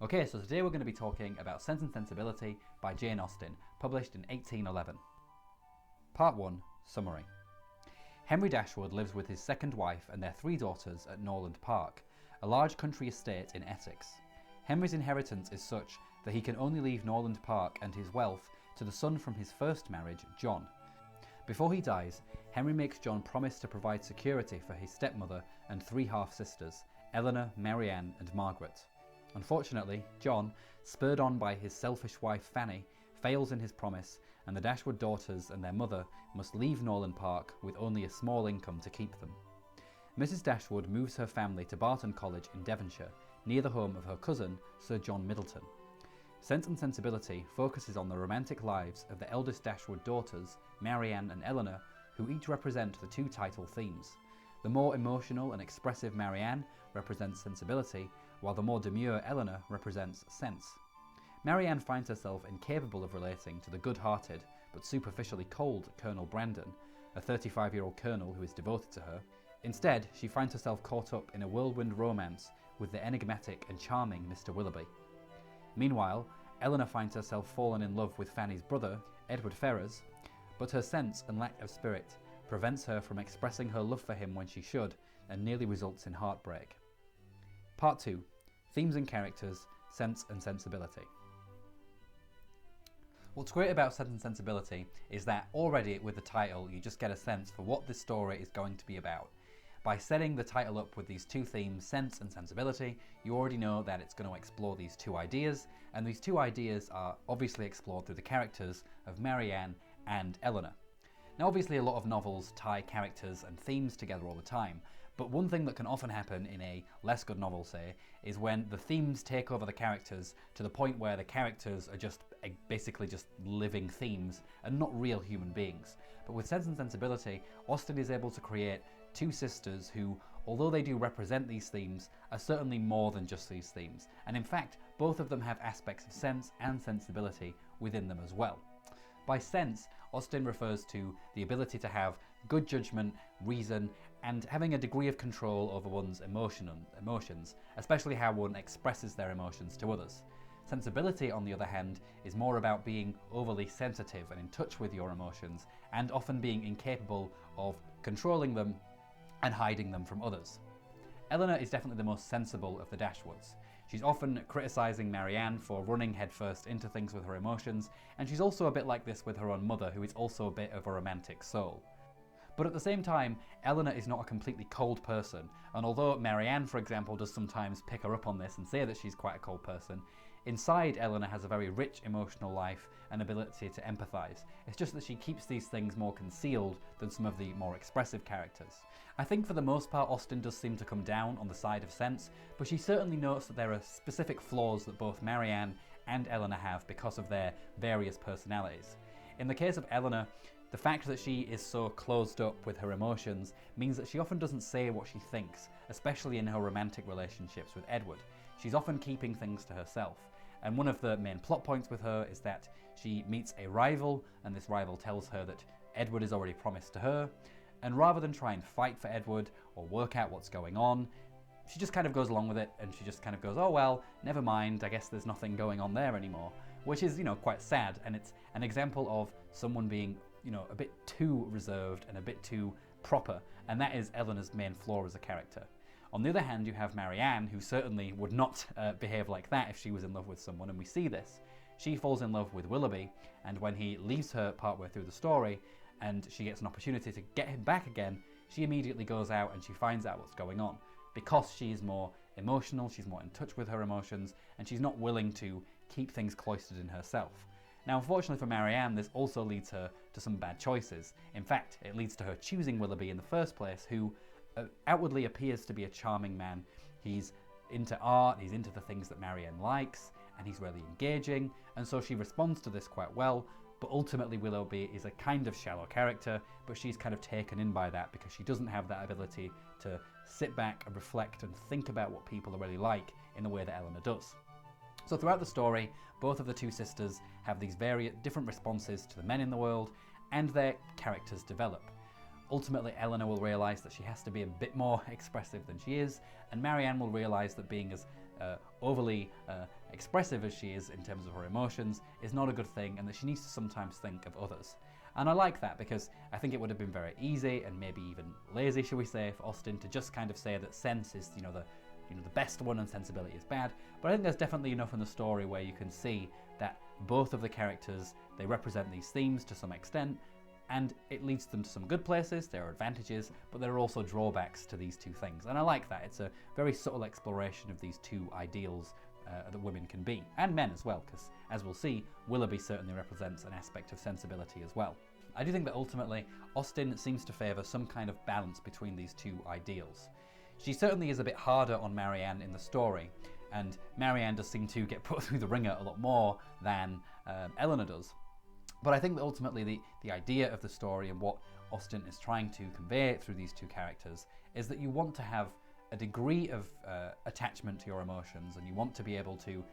Okay, so today we're going to be talking about Sense and Sensibility by Jane Austen, published in 1811. Part 1, Summary. Henry Dashwood lives with his second wife and their 3 daughters at Norland Park, a large country estate in Essex. Henry's inheritance is such that he can only leave Norland Park and his wealth to the son from his first marriage, John. Before he dies, Henry makes John promise to provide security for his stepmother and 3 half-sisters, Eleanor, Marianne and Margaret. Unfortunately, John, spurred on by his selfish wife Fanny, fails in his promise, and the Dashwood daughters and their mother must leave Norland Park with only a small income to keep them. Mrs. Dashwood moves her family to Barton College in Devonshire, near the home of her cousin, Sir John Middleton. Sense and Sensibility focuses on the romantic lives of the eldest Dashwood daughters, Marianne and Eleanor, who each represent the 2 title themes. The more emotional and expressive Marianne represents sensibility, while the more demure Eleanor represents sense. Marianne finds herself incapable of relating to the good-hearted but superficially cold Colonel Brandon, a 35-year-old colonel who is devoted to her. Instead, she finds herself caught up in a whirlwind romance with the enigmatic and charming Mr. Willoughby. Meanwhile, Eleanor finds herself fallen in love with Fanny's brother, Edward Ferrars, but her sense and lack of spirit prevents her from expressing her love for him when she should, and nearly results in heartbreak. Part 2, Themes and Characters, Sense and Sensibility. What's great about Sense and Sensibility is that already with the title you just get a sense for what this story is going to be about. By setting the title up with these 2 themes, sense and sensibility, you already know that it's going to explore these 2 ideas, and these 2 ideas are obviously explored through the characters of Marianne and Eleanor. Now obviously a lot of novels tie characters and themes together all the time, but one thing that can often happen in a less good novel, say, is when the themes take over the characters to the point where the characters are just basically just living themes and not real human beings. But with Sense and Sensibility, Austen is able to create 2 sisters who, although they do represent these themes, are certainly more than just these themes. And in fact, both of them have aspects of sense and sensibility within them as well. By sense, Austen refers to the ability to have good judgment, reason, and having a degree of control over one's emotions, especially how one expresses their emotions to others. Sensibility, on the other hand, is more about being overly sensitive and in touch with your emotions, and often being incapable of controlling them and hiding them from others. Eleanor is definitely the most sensible of the Dashwoods. She's often criticising Marianne for running headfirst into things with her emotions, and she's also a bit like this with her own mother, who is also a bit of a romantic soul. But at the same time, Eleanor is not a completely cold person, and although Marianne, for example, does sometimes pick her up on this and say that she's quite a cold person, inside Eleanor has a very rich emotional life and ability to empathise. It's just that she keeps these things more concealed than some of the more expressive characters. I think for the most part Austen does seem to come down on the side of sense, but she certainly notes that there are specific flaws that both Marianne and Eleanor have because of their various personalities. In the case of Eleanor, the fact that she is so closed up with her emotions means that she often doesn't say what she thinks, especially in her romantic relationships with Edward. She's often keeping things to herself. And one of the main plot points with her is that she meets a rival, and this rival tells her that Edward is already promised to her, and rather than try and fight for Edward or work out what's going on, she just kind of goes along with it, and she just kind of goes, oh well, never mind, I guess there's nothing going on there anymore, which is, quite sad, and it's an example of someone being, a bit too reserved and a bit too proper, and that is Eleanor's main flaw as a character. On the other hand, you have Marianne, who certainly would not behave like that if she was in love with someone, and we see this. She falls in love with Willoughby, and when he leaves her partway through the story, and she gets an opportunity to get him back again, she immediately goes out and she finds out what's going on. Because she's more emotional, she's more in touch with her emotions, and she's not willing to keep things cloistered in herself. Now, unfortunately for Marianne, this also leads her to some bad choices. In fact, it leads to her choosing Willoughby in the first place, who outwardly appears to be a charming man. He's into art, he's into the things that Marianne likes, and he's really engaging, and so she responds to this quite well, but ultimately Willoughby is a kind of shallow character, but she's kind of taken in by that because she doesn't have that ability to sit back and reflect and think about what people are really like in the way that Eleanor does. So throughout the story, both of the 2 sisters have these very different responses to the men in the world, and their characters develop. Ultimately, Eleanor will realise that she has to be a bit more expressive than she is, and Marianne will realise that being as overly expressive as she is in terms of her emotions is not a good thing, and that she needs to sometimes think of others. And I like that, because I think it would have been very easy and maybe even lazy, shall we say, for Austen to just kind of say that sense is, the best one and sensibility is bad. But I think there's definitely enough in the story where you can see that both of the characters, they represent these themes to some extent, and it leads them to some good places. There are advantages, but there are also drawbacks to these two things. And I like that. It's a very subtle exploration of these two ideals that women can be, and men as well, because as we'll see, Willoughby certainly represents an aspect of sensibility as well. I do think that ultimately Austen seems to favour some kind of balance between these two ideals. She certainly is a bit harder on Marianne in the story, and Marianne does seem to get put through the ringer a lot more than Eleanor does. But I think that ultimately the idea of the story and what Austen is trying to convey through these two characters is that you want to have a degree of attachment to your emotions, and you want to be able to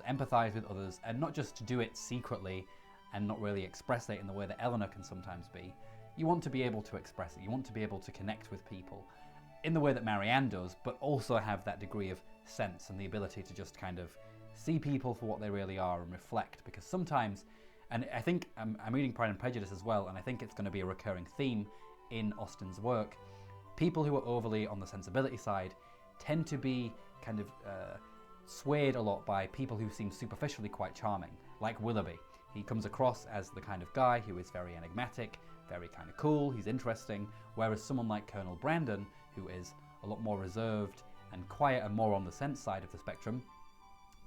empathise with others, and not just to do it secretly and not really express it in the way that Eleanor can sometimes be. You want to be able to express it. You want to be able to connect with people in the way that Marianne does, but also have that degree of sense and the ability to just kind of see people for what they really are and reflect. Because sometimes, and I think I'm reading Pride and Prejudice as well, and I think it's going to be a recurring theme in Austen's work, people who are overly on the sensibility side tend to be kind of swayed a lot by people who seem superficially quite charming, like Willoughby. He comes across as the kind of guy who is very enigmatic, very kind of cool, he's interesting, whereas someone like Colonel Brandon, who is a lot more reserved and quiet and more on the sense side of the spectrum,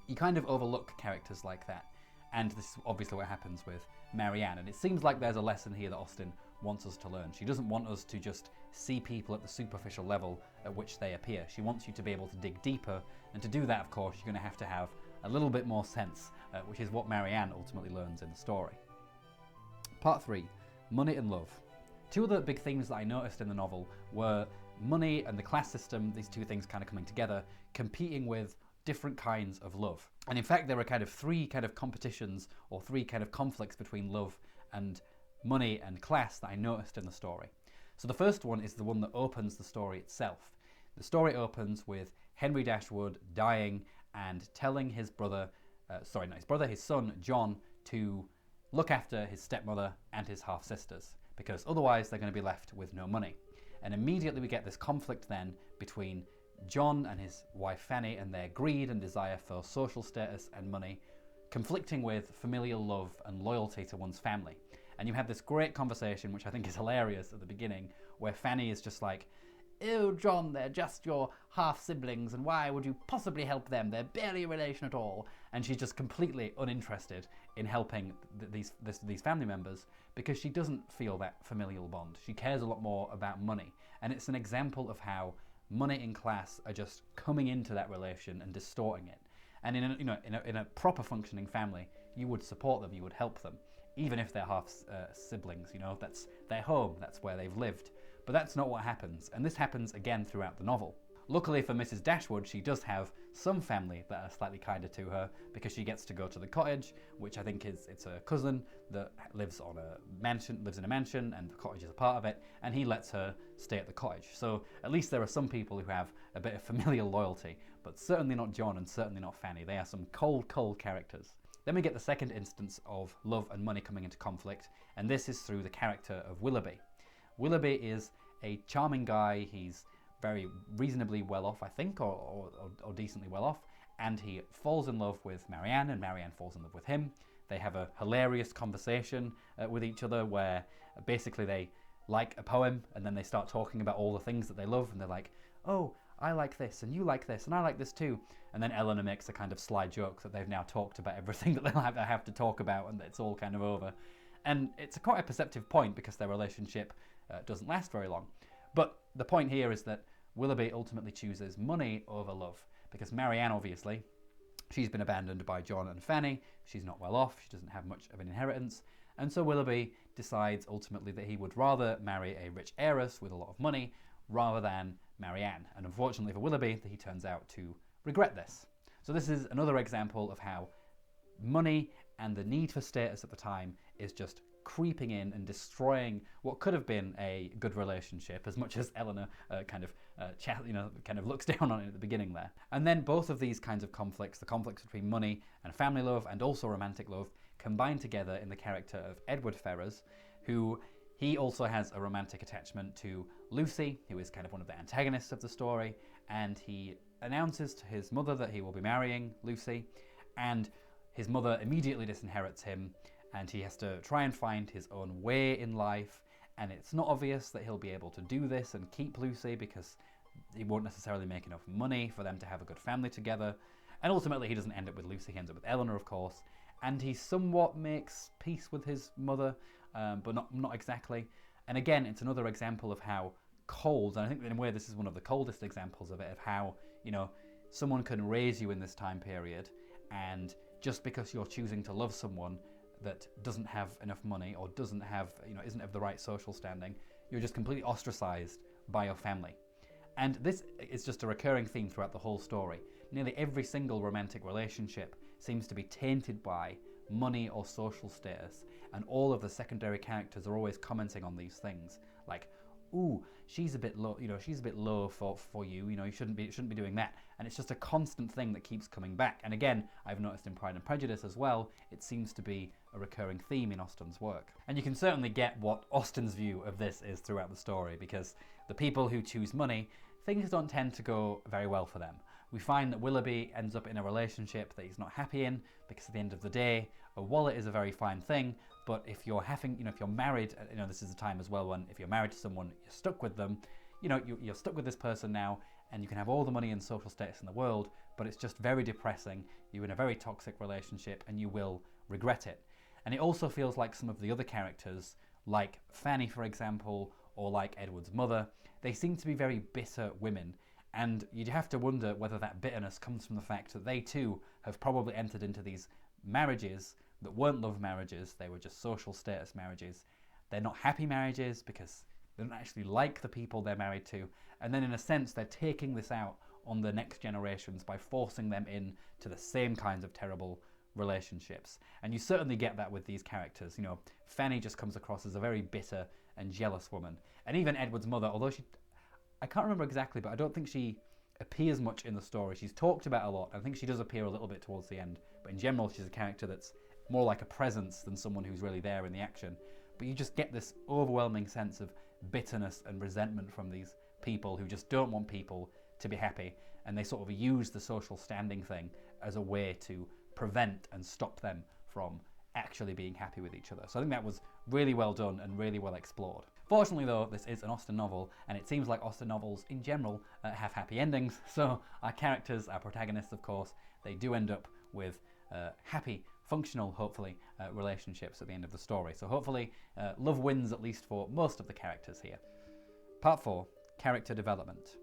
you kind of overlook characters like that. And this is obviously what happens with Marianne, and it seems like there's a lesson here that Austen wants us to learn. She doesn't want us to just see people at the superficial level at which they appear. She wants you to be able to dig deeper, and to do that, of course, you're going to have a little bit more sense, which is what Marianne ultimately learns in the story. Part 3. Money and love. Two other big themes that I noticed in the novel were money and the class system, these two things kind of coming together, competing with different kinds of love. And in fact, there are kind of three kind of competitions or three kind of conflicts between love and money and class that I noticed in the story. So the first one is the one that opens the story itself. The story opens with Henry Dashwood dying and telling his son John to look after his stepmother and his half-sisters, because otherwise they're going to be left with no money. And immediately we get this conflict then between John and his wife Fanny and their greed and desire for social status and money, conflicting with familial love and loyalty to one's family. And you have this great conversation, which I think is hilarious at the beginning, where Fanny is just like, "Oh, John, they're just your half-siblings, and why would you possibly help them? They're barely a relation at all." And she's just completely uninterested in helping these family members because she doesn't feel that familial bond. She cares a lot more about money. And it's an example of how money and class are just coming into that relation and distorting it. And in a proper functioning family, you would support them, you would help them, even if they're half siblings. That's their home, that's where they've lived. But that's not what happens, and this happens again throughout the novel. Luckily for Mrs. Dashwood, she does have some family that are slightly kinder to her, because she gets to go to the cottage, which I think it's a cousin that lives in a mansion, and the cottage is a part of it, and he lets her stay at the cottage. So at least there are some people who have a bit of familial loyalty, but certainly not John and certainly not Fanny. They are some cold, cold characters. Then we get the second instance of love and money coming into conflict, and this is through the character of Willoughby. Willoughby is a charming guy. He's very reasonably well off, I think, or decently well off, and he falls in love with Marianne, and Marianne falls in love with him. They have a hilarious conversation with each other where basically they like a poem, and then they start talking about all the things that they love, and they're like, "Oh, I like this, and you like this, and I like this too." And then Eleanor makes a kind of sly joke that they've now talked about everything that they'll have to talk about, and it's all kind of over. And it's quite a perceptive point, because their relationship doesn't last very long. But the point here is that Willoughby ultimately chooses money over love, because Marianne, obviously, she's been abandoned by John and Fanny. She's not well off. She doesn't have much of an inheritance. And so Willoughby decides ultimately that he would rather marry a rich heiress with a lot of money rather than Marianne. And unfortunately for Willoughby, he turns out to regret this. So this is another example of how money and the need for status at the time is just creeping in and destroying what could have been a good relationship, as much as Eleanor kind of looks down on it at the beginning there. And then both of these kinds of conflicts, the conflicts between money and family love and also romantic love, combine together in the character of Edward Ferrars, who he also has a romantic attachment to Lucy, who is kind of one of the antagonists of the story, and he announces to his mother that he will be marrying Lucy, and his mother immediately disinherits him, and he has to try and find his own way in life, and it's not obvious that he'll be able to do this and keep Lucy because he won't necessarily make enough money for them to have a good family together. And ultimately he doesn't end up with Lucy, he ends up with Eleanor, of course, and he somewhat makes peace with his mother, but not exactly. And again, it's another example of how cold, and I think in a way this is one of the coldest examples of it, of how, you know, someone can raise you in this time period, and just because you're choosing to love someone that doesn't have enough money or doesn't have, you know, isn't of the right social standing, you're just completely ostracized by your family. And this is just a recurring theme throughout the whole story. Nearly every single romantic relationship seems to be tainted by money or social status, and all of the secondary characters are always commenting on these things, like, ooh, she's a bit low, you know, she's a bit low for you, you know, you shouldn't be doing that. And it's just a constant thing that keeps coming back. And again, I've noticed in Pride and Prejudice as well, it seems to be a recurring theme in Austen's work. And you can certainly get what Austen's view of this is throughout the story, because the people who choose money, things don't tend to go very well for them. We find that Willoughby ends up in a relationship that he's not happy in, because at the end of the day, a wallet is a very fine thing, but if you're having, you know, if you're married, you know, this is a time as well when if you're married to someone, you're stuck with them, you know, you're stuck with this person now, and you can have all the money and social status in the world, but it's just very depressing. You're in a very toxic relationship, and you will regret it. And it also feels like some of the other characters, like Fanny, for example, or like Edward's mother, they seem to be very bitter women. And you'd have to wonder whether that bitterness comes from the fact that they too have probably entered into these marriages that weren't love marriages, they were just social status marriages. They're not happy marriages because they don't actually like the people they're married to. And then in a sense, they're taking this out on the next generations by forcing them in to the same kinds of terrible relationships. And you certainly get that with these characters. You know, Fanny just comes across as a very bitter and jealous woman. And even Edward's mother, although I can't remember exactly, but I don't think she appears much in the story. She's talked about a lot. I think she does appear a little bit towards the end. But in general, she's a character that's more like a presence than someone who's really there in the action. But you just get this overwhelming sense of bitterness and resentment from these people who just don't want people to be happy. And they sort of use the social standing thing as a way to prevent and stop them from actually being happy with each other. So I think that was really well done and really well explored. Fortunately though, this is an Austen novel, and it seems like Austen novels in general have happy endings, so our characters, our protagonists of course, they do end up with happy, functional, hopefully, relationships at the end of the story. So hopefully love wins at least for most of the characters here. Part 4, character development.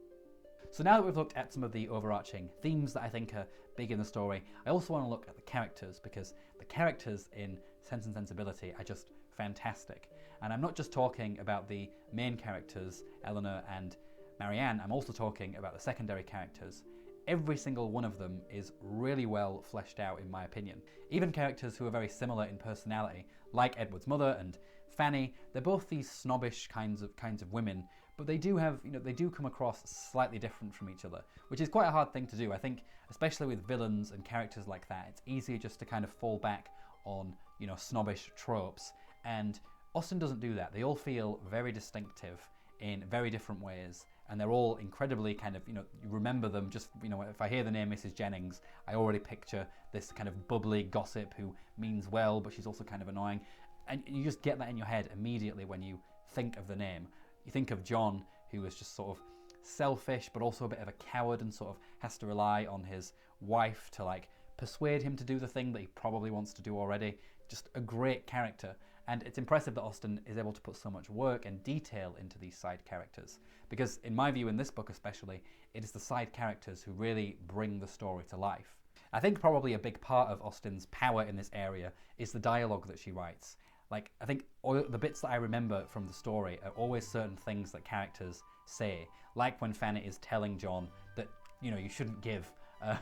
So now that we've looked at some of the overarching themes that I think are big in the story, I also want to look at the characters, because the characters in Sense and Sensibility are just fantastic. And I'm not just talking about the main characters, Eleanor and Marianne, I'm also talking about the secondary characters. Every single one of them is really well fleshed out in my opinion. Even characters who are very similar in personality, like Edward's mother and Fanny, they're both these snobbish kinds of women, but they do have, you know, they do come across slightly different from each other, which is quite a hard thing to do. I think, especially with villains and characters like that, it's easier just to kind of fall back on, you know, snobbish tropes. And Austen doesn't do that. They all feel very distinctive in very different ways, and they're all incredibly kind of, you know, you remember them just, you know, if I hear the name Mrs. Jennings, I already picture this kind of bubbly gossip who means well, but she's also kind of annoying. And you just get that in your head immediately when you think of the name. You think of John, who is just sort of selfish, but also a bit of a coward and sort of has to rely on his wife to like persuade him to do the thing that he probably wants to do already. Just a great character. And it's impressive that Austen is able to put so much work and detail into these side characters. Because in my view, in this book especially, it is the side characters who really bring the story to life. I think probably a big part of Austen's power in this area is the dialogue that she writes. Like, I think all the bits that I remember from the story are always certain things that characters say. Like when Fanny is telling John that, you know, you shouldn't give,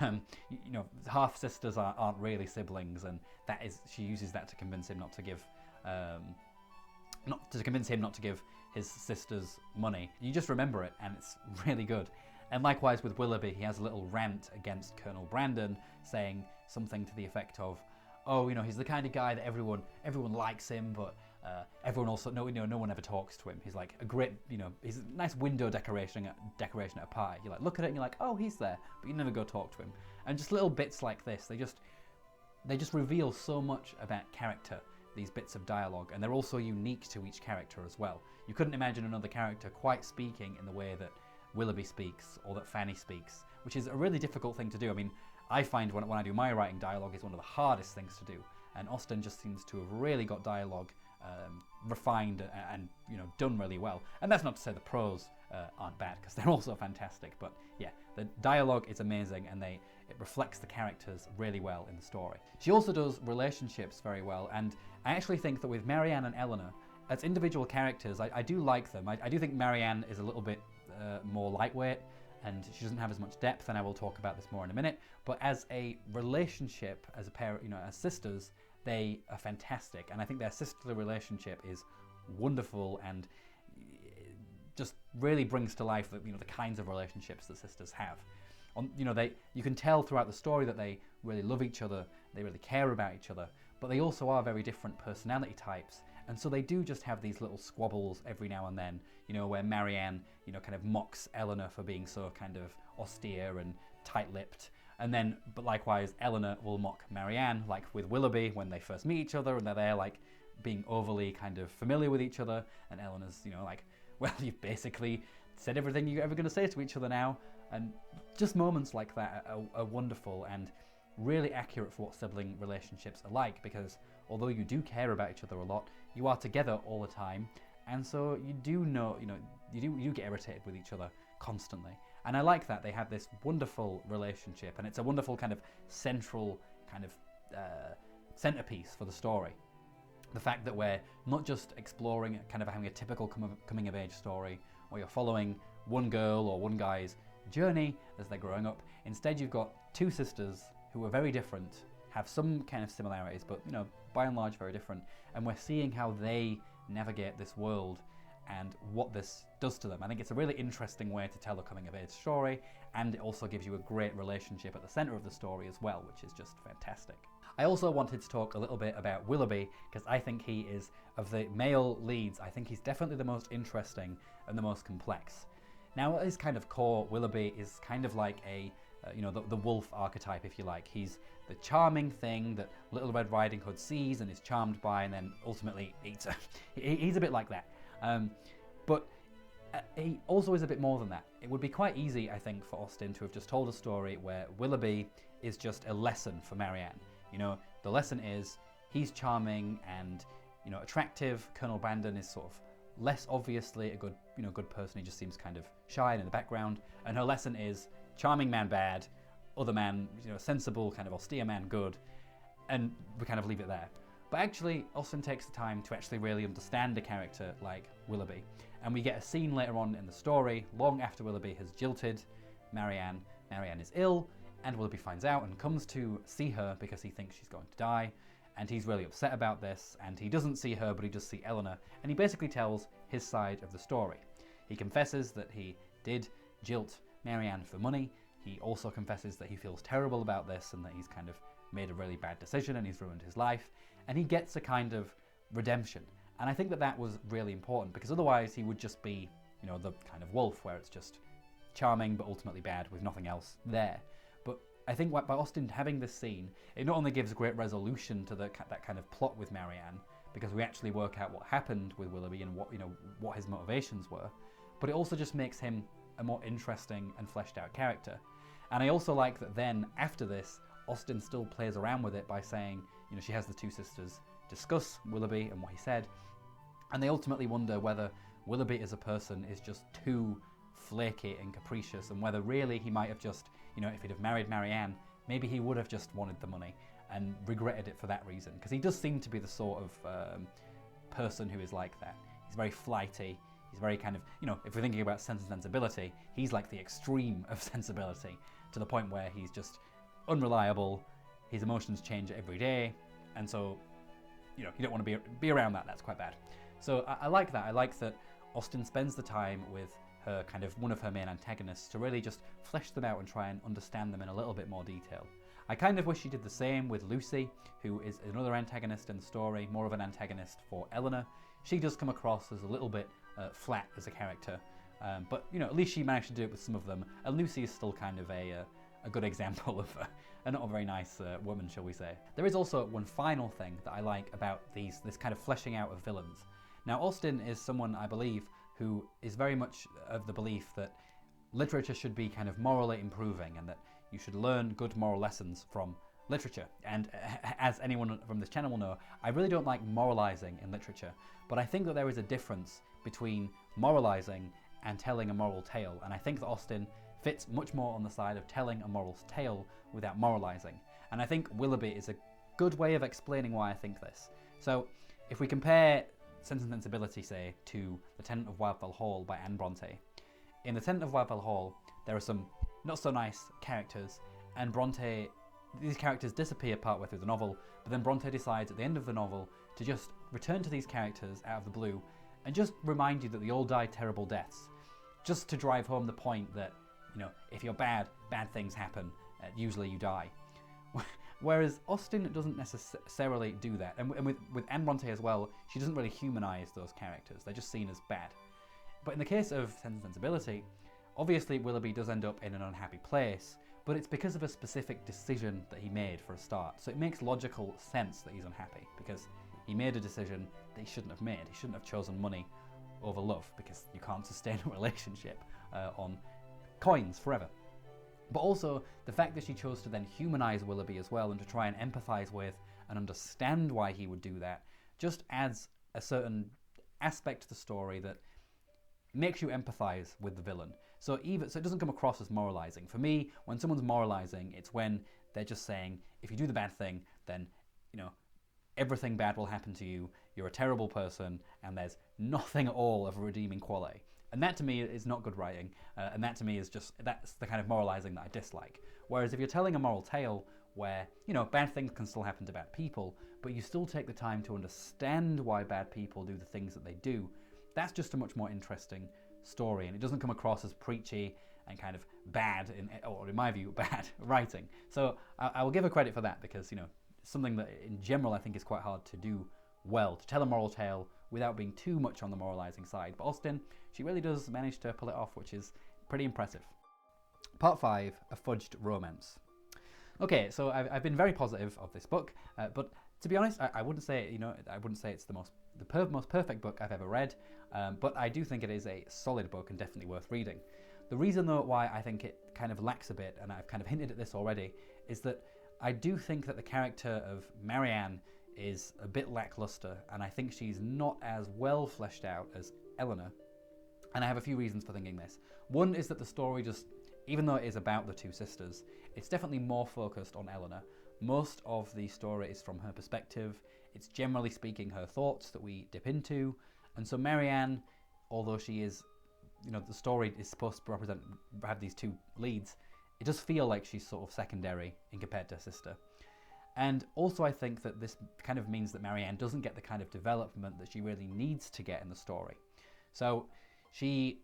you know, half-sisters aren't really siblings, and that is, she uses that to convince him not to give not to convince him not to give his sisters money. You just remember it, and it's really good. And likewise with Willoughby, he has a little rant against Colonel Brandon, saying something to the effect of, oh, he's the kind of guy that everyone likes him, but everyone also, no one ever talks to him. He's like a great, he's a nice window decoration at a pie. You like look at it and you're like, oh, he's there, but you never go talk to him. And just little bits like this, they just reveal so much about character, these bits of dialogue, and they're also unique to each character as well. You couldn't imagine another character quite speaking in the way that Willoughby speaks or that Fanny speaks, which is a really difficult thing to do. I mean, I find when I do my writing, dialogue is one of the hardest things to do, and Austen just seems to have really got dialogue refined and done really well. And that's not to say the prose aren't bad, because they're also fantastic, but yeah, the dialogue is amazing, and it reflects the characters really well in the story. She also does relationships very well, and I actually think that with Marianne and Eleanor, as individual characters, I do like them. I do think Marianne is a little bit more lightweight, and she doesn't have as much depth, and I will talk about this more in a minute. But as a relationship, as a pair, as sisters, they are fantastic, and I think their sisterly relationship is wonderful and just really brings to life the kinds of relationships that sisters have. You can tell throughout the story that they really love each other, they really care about each other, but they also are very different personality types, and so they do just have these little squabbles every now and then, where Marianne, kind of mocks Eleanor for being so kind of austere and tight-lipped, and then, but likewise, Eleanor will mock Marianne, like with Willoughby when they first meet each other, and they're there like being overly kind of familiar with each other, and Eleanor's, like, well, you've basically said everything you're ever going to say to each other now. And just moments like that are wonderful and really accurate for what sibling relationships are like, because although you do care about each other a lot, you are together all the time, and so you do know, you do get irritated with each other constantly. And I like that they have this wonderful relationship, and it's a wonderful kind of central kind of centerpiece for the story. The fact that we're not just exploring, kind of having a typical coming of age story where you're following one girl or one guy's journey as they're growing up. Instead, you've got two sisters who are very different, have some kind of similarities, but by and large very different, and we're seeing how they navigate this world and what this does to them. I think it's a really interesting way to tell a coming of age story, and it also gives you a great relationship at the center of the story as well, which is just fantastic. I also wanted to talk a little bit about Willoughby, because I think he is, of the male leads, I think he's definitely the most interesting and the most complex. Now, at his kind of core, Willoughby is kind of like the wolf archetype, if you like. He's the charming thing that Little Red Riding Hood sees and is charmed by, and then ultimately eats her. He's a bit like that. But he also is a bit more than that. It would be quite easy, I think, for Austen to have just told a story where Willoughby is just a lesson for Marianne. The lesson is he's charming and attractive. Colonel Brandon is sort of less obviously a good person. He just seems kind of shy and in the background. And her lesson is charming man bad, other man sensible, kind of austere man good, and we kind of leave it there. But actually, Austen takes the time to actually really understand a character like Willoughby, and we get a scene later on in the story, long after Willoughby has jilted Marianne. Marianne is ill, and Willoughby finds out and comes to see her because he thinks she's going to die, and he's really upset about this, and he doesn't see her, but he does see Eleanor, and he basically tells his side of the story. He confesses that he did jilt Marianne for money. He also confesses that he feels terrible about this and that he's kind of made a really bad decision and he's ruined his life, and he gets a kind of redemption. And I think that was really important, because otherwise he would just be, the kind of wolf where it's just charming but ultimately bad with nothing else there. But I think by Austen having this scene, it not only gives a great resolution to that kind of plot with Marianne, because we actually work out what happened with Willoughby and what his motivations were, but it also just makes him a more interesting and fleshed out character. And I also like that then, after this, Austen still plays around with it by saying, she has the two sisters discuss Willoughby and what he said, and they ultimately wonder whether Willoughby as a person is just too flaky and capricious, and whether really he might have just, if he'd have married Marianne, maybe he would have just wanted the money and regretted it for that reason, because he does seem to be the sort of person who is like that. He's very flighty. He's very kind of, if we're thinking about Sense and Sensibility, he's like the extreme of sensibility, to the point where he's just unreliable, his emotions change every day, and so, you don't want to be around that. That's quite bad. So I like that. I like that Austen spends the time with her kind of one of her main antagonists to really just flesh them out and try and understand them in a little bit more detail. I kind of wish she did the same with Lucy, who is another antagonist in the story, more of an antagonist for Eleanor. She does come across as a little bit flat as a character, but at least she managed to do it with some of them, and Lucy is still kind of a good example of a not a very nice woman, shall we say. There is also one final thing that I like about this kind of fleshing out of villains. Now, Austen is someone, I believe, who is very much of the belief that literature should be kind of morally improving and that you should learn good moral lessons from literature. And as anyone from this channel will know, I really don't like moralizing in literature, but I think that there is a difference between moralizing and telling a moral tale, and I think that Austen fits much more on the side of telling a moral tale without moralizing. And I think Willoughby is a good way of explaining why I think this. So if we compare Sense and Sensibility, say, to The Tenant of Wildfell Hall by Anne Bronte, in The Tenant of Wildfell Hall there are some not so nice characters, and Bronte, these characters disappear partway through the novel, but then Bronte decides at the end of the novel to just return to these characters out of the blue and just remind you that they all died terrible deaths, just to drive home the point that, if you're bad things happen, usually you die. Whereas Austen doesn't necessarily do that, and with Anne Bronte as well, she doesn't really humanise those characters, they're just seen as bad. But in the case of Sense and Sensibility, obviously Willoughby does end up in an unhappy place, but it's because of a specific decision that he made for a start. So it makes logical sense that he's unhappy, because he made a decision that he shouldn't have made. He shouldn't have chosen money over love, because you can't sustain a relationship on coins forever. But also, the fact that she chose to then humanise Willoughby as well and to try and empathise with and understand why he would do that just adds a certain aspect to the story that makes you empathise with the villain. So it doesn't come across as moralising. For me, when someone's moralising, it's when they're just saying, if you do the bad thing, then, everything bad will happen to you, you're a terrible person, and there's nothing at all of a redeeming quality. And that to me is not good writing, and that to me is that's the kind of moralising that I dislike. Whereas if you're telling a moral tale where, bad things can still happen to bad people, but you still take the time to understand why bad people do the things that they do, that's just a much more interesting story, and it doesn't come across as preachy and kind of bad, or in my view, bad writing. So I will give her credit for that, because, something that in general I think is quite hard to do well, to tell a moral tale without being too much on the moralising side. But Austen, she really does manage to pull it off, which is pretty impressive. Part 5, A Fudged Romance. Okay, so I've been very positive of this book, but to be honest, I wouldn't say it's the most perfect book I've ever read, but I do think it is a solid book and definitely worth reading. The reason though why I think it kind of lacks a bit, and I've kind of hinted at this already, is that I do think that the character of Marianne is a bit lackluster, and I think she's not as well fleshed out as Eleanor, and I have a few reasons for thinking this. One is that the story just, even though it is about the two sisters, it's definitely more focused on Eleanor. Most of the story is from her perspective. It's generally speaking her thoughts that we dip into, and so Marianne, although she is, the story is supposed to have these two leads, it does feel like she's sort of secondary in compared to her sister. And also I think that this kind of means that Marianne doesn't get the kind of development that she really needs to get in the story. So she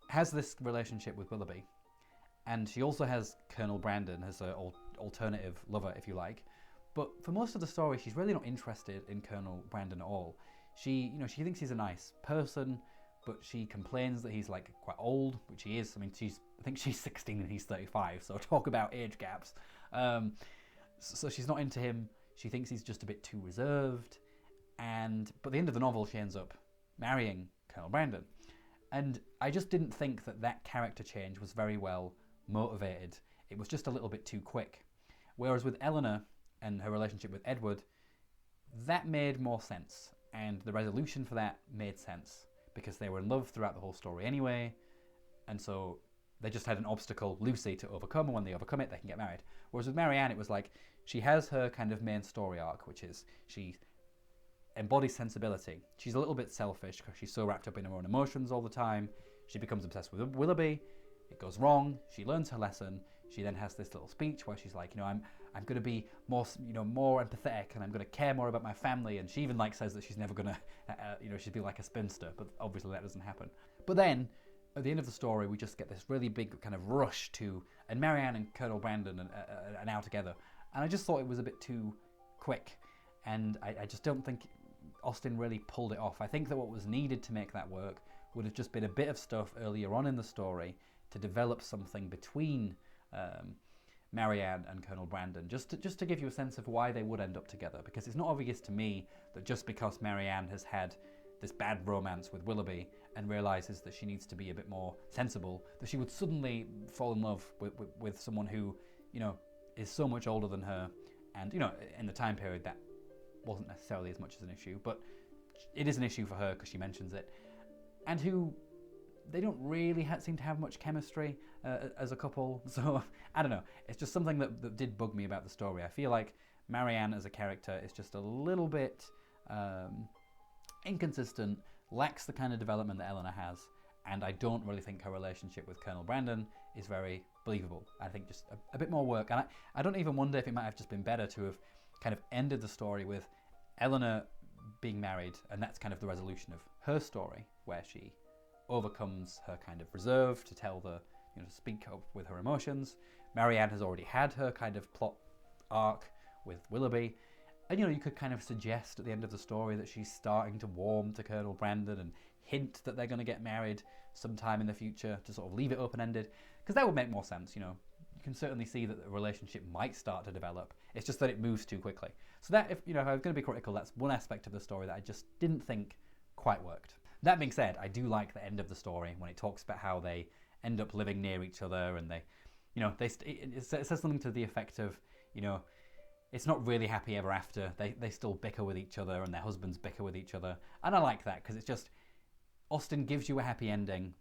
has this relationship with Willoughby, and she also has Colonel Brandon as her alternative lover, if you like. But for most of the story, she's really not interested in Colonel Brandon at all. She thinks he's a nice person, but she complains that he's like quite old, which he is. I mean, I think she's 16 and he's 35, so talk about age gaps. So she's not into him. She thinks he's just a bit too reserved. But at the end of the novel, she ends up marrying Colonel Brandon. And I just didn't think that character change was very well motivated. It was just a little bit too quick. Whereas with Eleanor and her relationship with Edward, that made more sense. And the resolution for that made sense, because they were in love throughout the whole story anyway. And so they just had an obstacle, Lucy, to overcome, and when they overcome it, they can get married. Whereas with Marianne, it was like, she has her kind of main story arc, which is she embodies sensibility. She's a little bit selfish because she's so wrapped up in her own emotions all the time. She becomes obsessed with Willoughby. It goes wrong. She learns her lesson. She then has this little speech where she's like, I'm going to be more, more empathetic, and I'm going to care more about my family. And she even like says that she's never going to, she'd be like a spinster, but obviously that doesn't happen. But then at the end of the story, we just get this really big kind of rush to, and Marianne and Colonel Brandon are now together. And I just thought it was a bit too quick, and I just don't think Austen really pulled it off. I think that what was needed to make that work would have just been a bit of stuff earlier on in the story to develop something between Marianne and Colonel Brandon, just to give you a sense of why they would end up together. Because it's not obvious to me that just because Marianne has had this bad romance with Willoughby and realises that she needs to be a bit more sensible, that she would suddenly fall in love with someone who, is so much older than her. And, in the time period that wasn't necessarily as much as an issue, but it is an issue for her because she mentions it. And who they don't really seem to have much chemistry as a couple. So, I don't know. It's just something that did bug me about the story. I feel like Marianne as a character is just a little bit inconsistent, lacks the kind of development that Eleanor has, and I don't really think her relationship with Colonel Brandon is very believable. I think just a bit more work. And I don't even wonder if it might have just been better to have kind of ended the story with Eleanor being married, and that's kind of the resolution of her story, where she overcomes her kind of reserve to tell to speak up with her emotions. Marianne has already had her kind of plot arc with Willoughby, and you could kind of suggest at the end of the story that she's starting to warm to Colonel Brandon and hint that they're going to get married sometime in the future, to sort of leave it open-ended, because that would make more sense. You can certainly see that the relationship might start to develop. It's just that it moves too quickly. So that, if I was going to be critical, that's one aspect of the story that I just didn't think quite worked. That being said, I do like the end of the story when it talks about how they end up living near each other, and it says something to the effect of, it's not really happy ever after. They still bicker with each other, and their husbands bicker with each other, and I like that because it's just, Austen gives you a happy ending,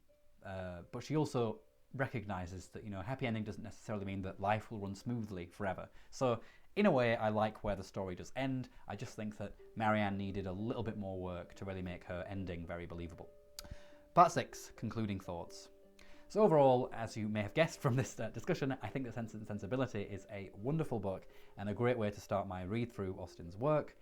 but she also recognises that a happy ending doesn't necessarily mean that life will run smoothly forever. So in a way, I like where the story does end. I just think that Marianne needed a little bit more work to really make her ending very believable. Part 6, concluding thoughts. So overall, as you may have guessed from this discussion, I think that Sense and Sensibility is a wonderful book and a great way to start my read through Austen's work.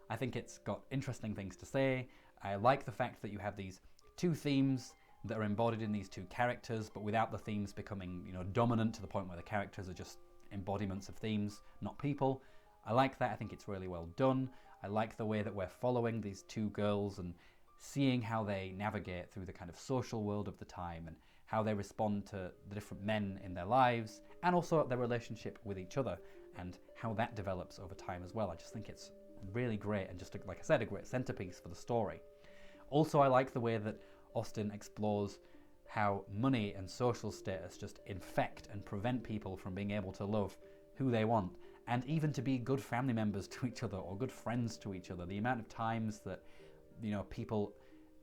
I think it's got interesting things to say. I like the fact that you have these two themes that are embodied in these two characters, but without the themes becoming, dominant to the point where the characters are just embodiments of themes, not people. I like that. I think it's really well done. I like the way that we're following these two girls and seeing how they navigate through the kind of social world of the time and how they respond to the different men in their lives, and also their relationship with each other and how that develops over time as well. I just think it's really great, and just, like I said, a great centerpiece for the story. Also, I like the way that Austen explores how money and social status just infect and prevent people from being able to love who they want, and even to be good family members to each other or good friends to each other. The amount of times that people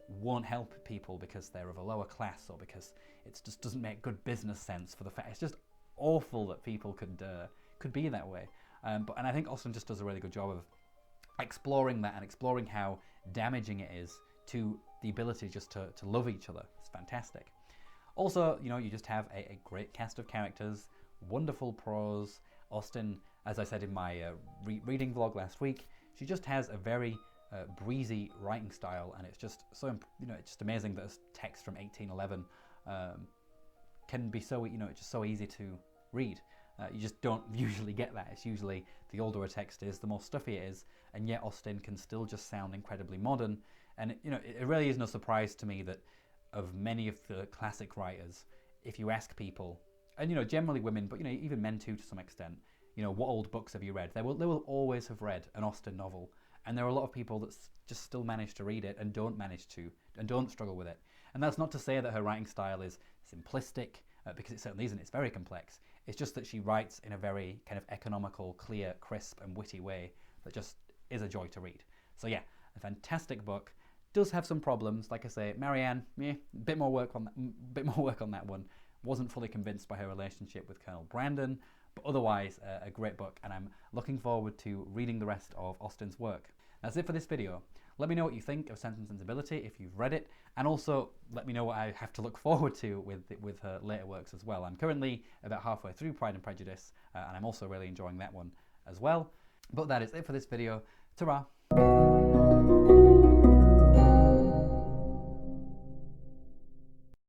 won't help people because they're of a lower class, or because it just doesn't make good business sense for the fact. It's just awful that people could be that way. And I think Austen just does a really good job of exploring that and exploring how damaging it is to the ability just to love each other. It's fantastic. Also, you just have a great cast of characters, wonderful prose. Austen, as I said in my reading vlog last week, she just has a very breezy writing style, and it's just so, it's just amazing that a text from 1811 can be so, it's just so easy to read. You just don't usually get that. It's usually the older a text is, the more stuffy it is, and yet Austen can still just sound incredibly modern. And it really is no surprise to me that of many of the classic writers, if you ask people, and generally women, but even men too to some extent, what old books have you read? They will always have read an Austen novel, and there are a lot of people that just still manage to read it and don't struggle with it. And that's not to say that her writing style is simplistic, because it certainly isn't. It's very complex. It's just that she writes in a very kind of economical, clear, crisp, and witty way that just is a joy to read. So yeah, a fantastic book. Does have some problems, like I say. Marianne, bit more work on that one. Wasn't fully convinced by her relationship with Colonel Brandon, but otherwise a great book, and I'm looking forward to reading the rest of Austen's work. That's it for this video. Let me know what you think of Sense and Sensibility if you've read it, and also let me know what I have to look forward to with her later works as well. I'm currently about halfway through Pride and Prejudice, and I'm also really enjoying that one as well. But that is it for this video. Ta-ra!